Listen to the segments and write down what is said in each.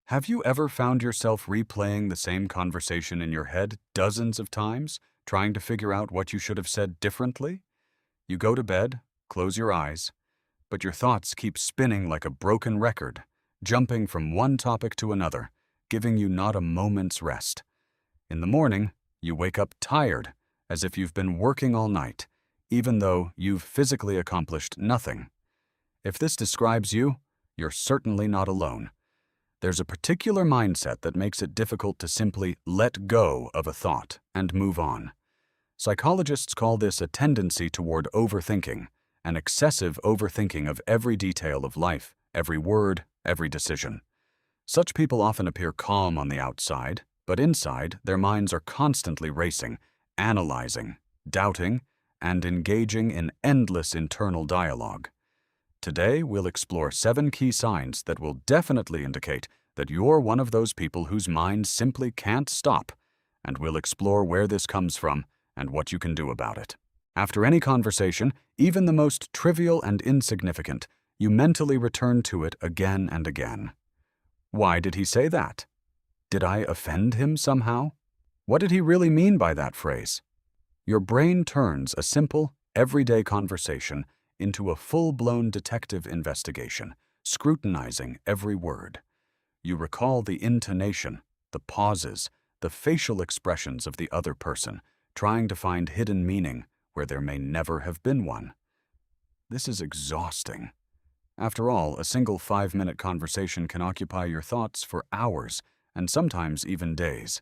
Have you ever found yourself replaying the same conversation in your head dozens of times, trying to figure out what you should have said differently? You go to bed, close your eyes, but your thoughts keep spinning like a broken record, jumping from one topic to another, giving you not a moment's rest. In the morning, you wake up tired, as if you've been working all night, even though you've physically accomplished nothing. If this describes you, you're certainly not alone. There's a particular mindset that makes it difficult to simply let go of a thought and move on. Psychologists call this a tendency toward overthinking, an excessive overthinking of every detail of life, every word, every decision. Such people often appear calm on the outside, but inside, their minds are constantly racing, analyzing, doubting, and engaging in endless internal dialogue. Today, we'll explore 7 key signs that will definitely indicate that you're one of those people whose mind simply can't stop, and we'll explore where this comes from and what you can do about it. After any conversation, even the most trivial and insignificant, you mentally return to it again and again. Why did he say that? Did I offend him somehow? What did he really mean by that phrase? Your brain turns a simple, everyday conversation into a full-blown detective investigation, scrutinizing every word. You recall the intonation, the pauses, the facial expressions of the other person, trying to find hidden meaning where there may never have been one. This is exhausting. After all, a single 5-minute conversation can occupy your thoughts for hours and sometimes even days.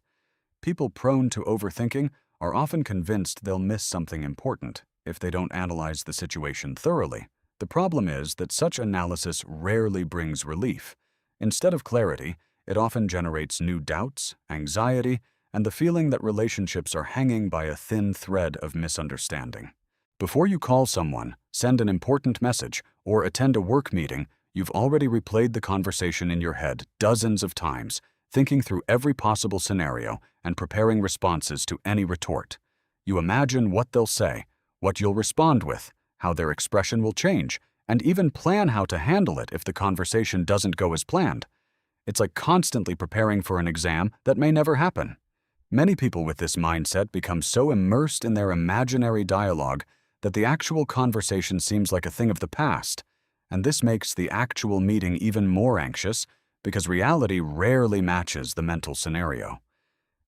People prone to overthinking are often convinced they'll miss something important if they don't analyze the situation thoroughly. The problem is that such analysis rarely brings relief. Instead of clarity, it often generates new doubts, anxiety, and the feeling that relationships are hanging by a thin thread of misunderstanding. Before you call someone, send an important message, or attend a work meeting, you've already replayed the conversation in your head dozens of times, thinking through every possible scenario and preparing responses to any retort. You imagine what they'll say, what you'll respond with, how their expression will change, and even plan how to handle it if the conversation doesn't go as planned. It's like constantly preparing for an exam that may never happen. Many people with this mindset become so immersed in their imaginary dialogue that the actual conversation seems like a thing of the past, and this makes the actual meeting even more anxious because reality rarely matches the mental scenario.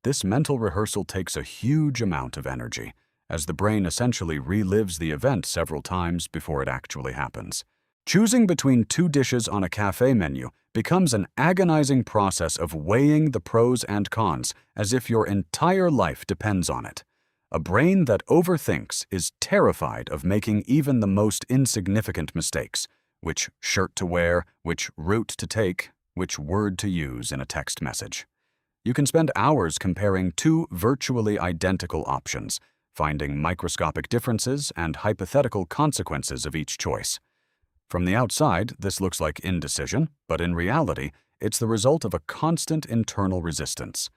This mental rehearsal takes a huge amount of energy, as the brain essentially relives the event several times before it actually happens. Choosing between 2 dishes on a cafe menu becomes an agonizing process of weighing the pros and cons as if your entire life depends on it. A brain that overthinks is terrified of making even the most insignificant mistakes: which shirt to wear, which route to take, which word to use in a text message. You can spend hours comparing 2 virtually identical options, finding microscopic differences and hypothetical consequences of each choice. From the outside, this looks like indecision, but in reality, it's the result of a constant internal resistance.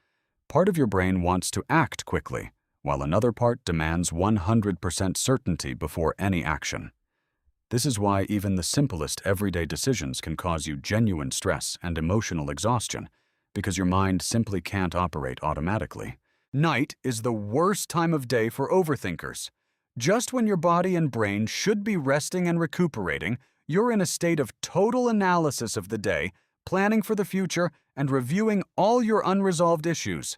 Part of your brain wants to act quickly, while another part demands 100% certainty before any action. This is why even the simplest everyday decisions can cause you genuine stress and emotional exhaustion, because your mind simply can't operate automatically. Night is the worst time of day for overthinkers. Just when your body and brain should be resting and recuperating, you're in a state of total analysis of the day, planning for the future, and reviewing all your unresolved issues.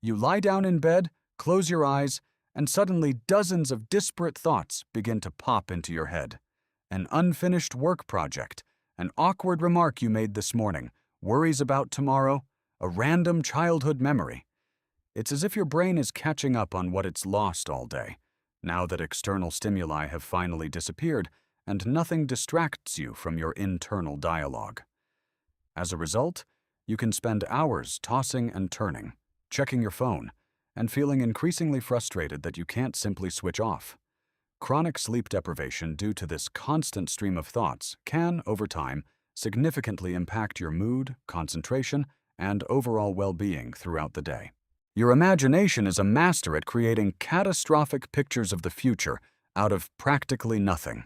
You lie down in bed, close your eyes, and suddenly dozens of disparate thoughts begin to pop into your head. An unfinished work project, an awkward remark you made this morning, worries about tomorrow, a random childhood memory. It's as if your brain is catching up on what it's lost all day, now that external stimuli have finally disappeared and nothing distracts you from your internal dialogue. As a result, you can spend hours tossing and turning, checking your phone, and feeling increasingly frustrated that you can't simply switch off. Chronic sleep deprivation due to this constant stream of thoughts can, over time, significantly impact your mood, concentration, and overall well-being throughout the day. Your imagination is a master at creating catastrophic pictures of the future out of practically nothing.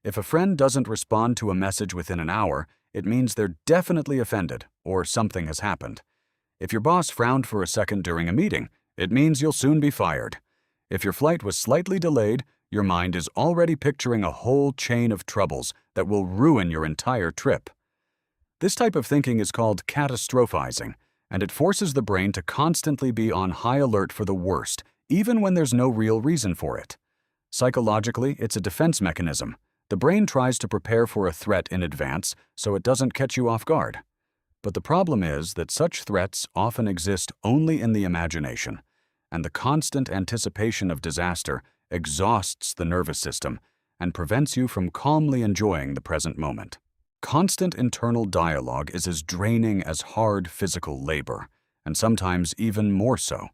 If a friend doesn't respond to a message within an hour, it means they're definitely offended or something has happened. If your boss frowned for a second during a meeting, it means you'll soon be fired. If your flight was slightly delayed, your mind is already picturing a whole chain of troubles that will ruin your entire trip. This type of thinking is called catastrophizing, and it forces the brain to constantly be on high alert for the worst, even when there's no real reason for it. Psychologically, it's a defense mechanism. The brain tries to prepare for a threat in advance so it doesn't catch you off guard. But the problem is that such threats often exist only in the imagination, and the constant anticipation of disaster exhausts the nervous system and prevents you from calmly enjoying the present moment. Constant internal dialogue is as draining as hard physical labor, and sometimes even more so.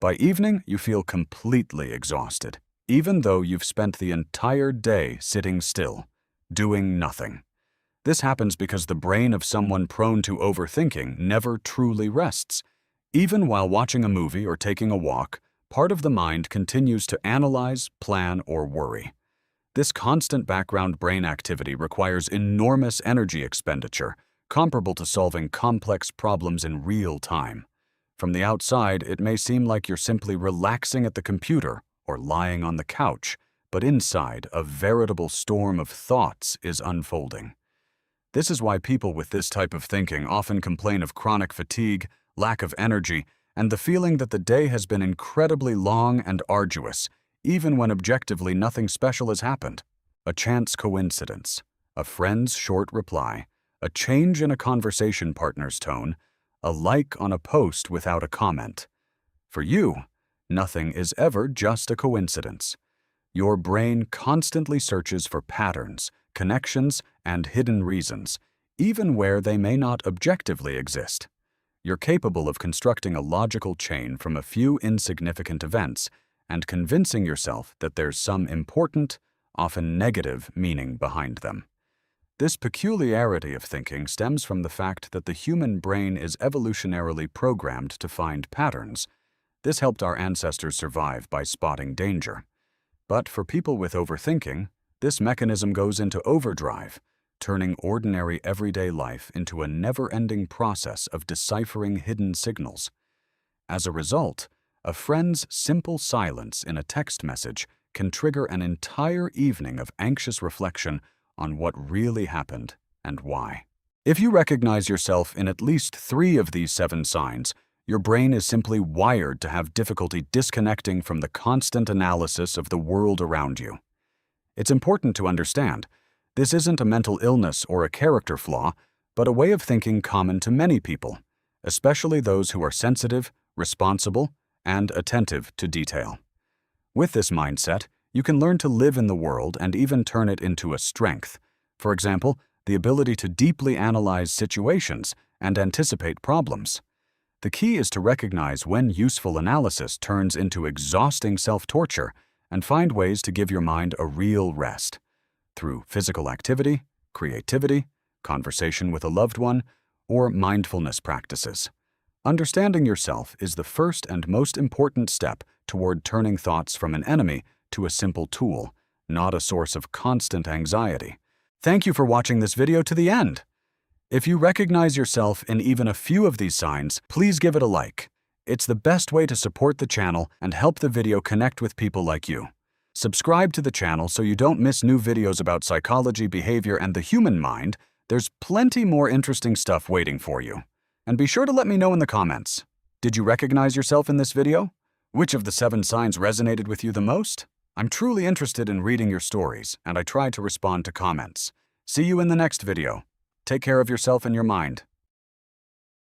By evening, you feel completely exhausted, even though you've spent the entire day sitting still, doing nothing. This happens because the brain of someone prone to overthinking never truly rests. Even while watching a movie or taking a walk, part of the mind continues to analyze, plan, or worry. This constant background brain activity requires enormous energy expenditure, comparable to solving complex problems in real time. From the outside, it may seem like you're simply relaxing at the computer or lying on the couch, but inside, a veritable storm of thoughts is unfolding. This is why people with this type of thinking often complain of chronic fatigue, lack of energy, and the feeling that the day has been incredibly long and arduous, even when objectively nothing special has happened. A chance coincidence, a friend's short reply, a change in a conversation partner's tone, a like on a post without a comment. For you, nothing is ever just a coincidence. Your brain constantly searches for patterns, connections, and hidden reasons, even where they may not objectively exist. You're capable of constructing a logical chain from a few insignificant events and convincing yourself that there's some important, often negative, meaning behind them. This peculiarity of thinking stems from the fact that the human brain is evolutionarily programmed to find patterns. This helped our ancestors survive by spotting danger. But for people with overthinking, this mechanism goes into overdrive, turning ordinary everyday life into a never-ending process of deciphering hidden signals. As a result, a friend's simple silence in a text message can trigger an entire evening of anxious reflection on what really happened and why. If you recognize yourself in at least 3 of these 7 signs, your brain is simply wired to have difficulty disconnecting from the constant analysis of the world around you. It's important to understand, this isn't a mental illness or a character flaw, but a way of thinking common to many people, especially those who are sensitive, responsible, and attentive to detail. With this mindset, you can learn to live in the world and even turn it into a strength. For example, the ability to deeply analyze situations and anticipate problems. The key is to recognize when useful analysis turns into exhausting self-torture and find ways to give your mind a real rest. Through physical activity, creativity, conversation with a loved one, or mindfulness practices. Understanding yourself is the first and most important step toward turning thoughts from an enemy to a simple tool, not a source of constant anxiety. Thank you for watching this video to the end. If you recognize yourself in even a few of these signs, please give it a like. It's the best way to support the channel and help the video connect with people like you. Subscribe to the channel so you don't miss new videos about psychology, behavior, and the human mind. There's plenty more interesting stuff waiting for you. And be sure to let me know in the comments. Did you recognize yourself in this video? Which of the 7 signs resonated with you the most? I'm truly interested in reading your stories, and I try to respond to comments. See you in the next video. Take care of yourself and your mind.